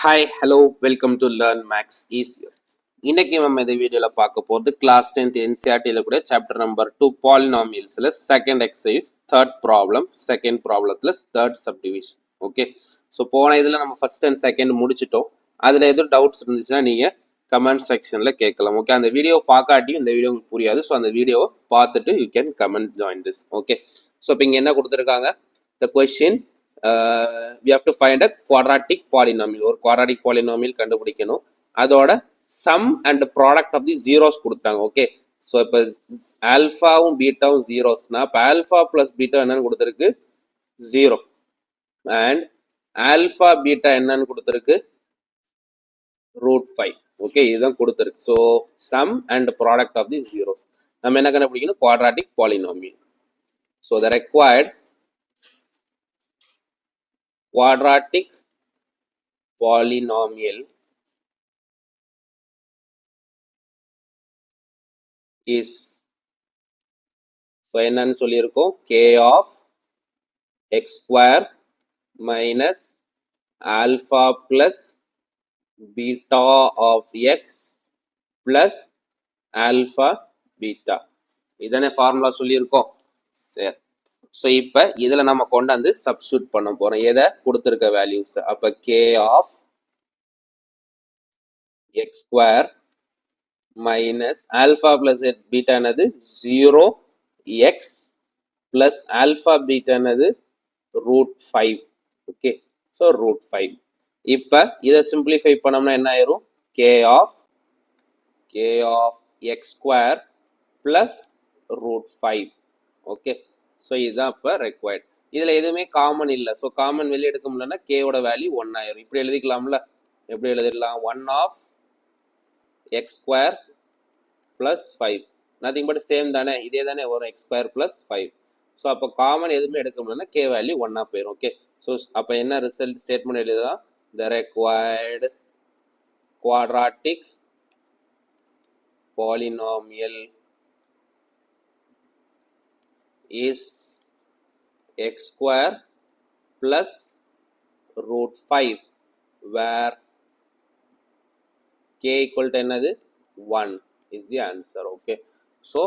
Hi hello welcome to learn maths easier. இன்னைக்கு நம்ம இந்த வீடியோவில் பார்க்க போகிறது கிளாஸ் 10th என்சிஆர்டியில் கூட சாப்டர் நம்பர் 2 பாலினாமியல்ஸில் second exercise third problem second ப்ராப்ளத்தில் தேர்ட் சப்டிவிஷன். ஓகே, ஸோ போன இதில் நம்ம ஃபர்ஸ்ட் அண்ட் செகண்ட் முடிச்சிட்டோம். அதில் எதுவும் டவுட்ஸ் இருந்துச்சுன்னா நீங்கள் கமெண்ட் செக்ஷனில் கேட்கலாம். ஓகே, அந்த வீடியோ பார்க்காட்டி இந்த வீடியோ உங்களுக்கு புரியாது. ஸோ அந்த வீடியோவை பார்த்துட்டு you can comment join this. Okay, so இப்போ இங்கே என்ன கொடுத்துருக்காங்க, the question we have to find a quadratic polynomial. ஒரு quadratic polynomial கண்டுபிடிக்கணும். அதோட sum and product of the zeros கொடுத்தாங்க. ஓகே, ஸோ இப்போ ஆல்ஃபாவும் பீட்டாவும் ஜீரோஸ்னா இப்போ ஆல்ஃபா பிளஸ் பீட்டா என்னன்னு கொடுத்துருக்கு 0 அண்ட் ஆல்ஃபா பீட்டா என்னன்னு கொடுத்துருக்கு √5. ஓகே, இதுதான் கொடுத்துருக்கு. So sum and product of the zeros நம்ம என்ன கண்டுபிடிக்கணும், quadratic polynomial. So the required quadratic polynomial is, so என்னன்னு சொல்லியிருக்கோம், k of x square minus alpha plus beta of x plus alpha beta. இதானே ஃபார்முலா சொல்லியிருக்கோம். சரி, ஸோ இப்போ இதில் நம்ம கொண்டு வந்து சப்ஸ்டியூட் பண்ண போகிறோம் எதை கொடுத்துருக்க வேல்யூஸ். அப்போ k of x square minus alpha plus beta என்னது 0x பிளஸ் ஆல்ஃபா பீட்டா என்னது √5. Okay, so √5. இப்போ இதை சிம்பிளிஃபை பண்ணோம்னா என்ன ஆயிரும், k of x square plus √5. Okay, so இதுதான் இப்போ ரெக்வயர்ட். இதில் எதுவுமே காமன் இல்லை. ஸோ காமன் வெளியே எடுக்க முடியலன்னா கேவோட வேல்யூ 1 ஆயிரும். இப்படி எழுதிக்கலாம்ல, எப்படி எழுதிடலாம், 1 of x square plus 5, nothing but same தானே, இதே தானே வரும், எக்ஸ் ஸ்கொயர் ப்ளஸ் 5. ஸோ அப்போ காமன் எதுவுமே எடுக்க முடியலன்னா கே வேல்யூ 1 போயிடும். ஓகே, ஸோ அப்போ என்ன ரிசல்ட் ஸ்டேட்மெண்ட் எழுதலாம், த required quadratic polynomial is x square plus √5 where k equal to என்னது 1 is the answer. okay, so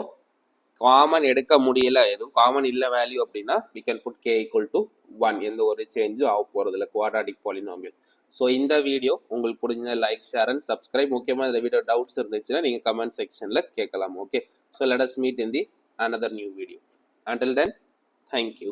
common எடுக்க முடியல, எதுவும் காமன் இல்ல வேல்யூ அப்படின்னா we can put k equal to 1. எந்த ஒரு சேஞ்சும் ஆக போறதில்ல குவாட்ராட்டிக் பாலினாமியல். ஸோ இந்த வீடியோ உங்களுக்கு பிடிச்ச லைக் ஷேர் அண்ட் சப்ஸ்கிரைப். முக்கியமாக இந்த வீடியோ டவுட்ஸ் இருந்துச்சுன்னா நீங்கள் கமெண்ட் செக்ஷனில் கேட்கலாம். Okay, so let us meet in the another new video. Until then, thank you.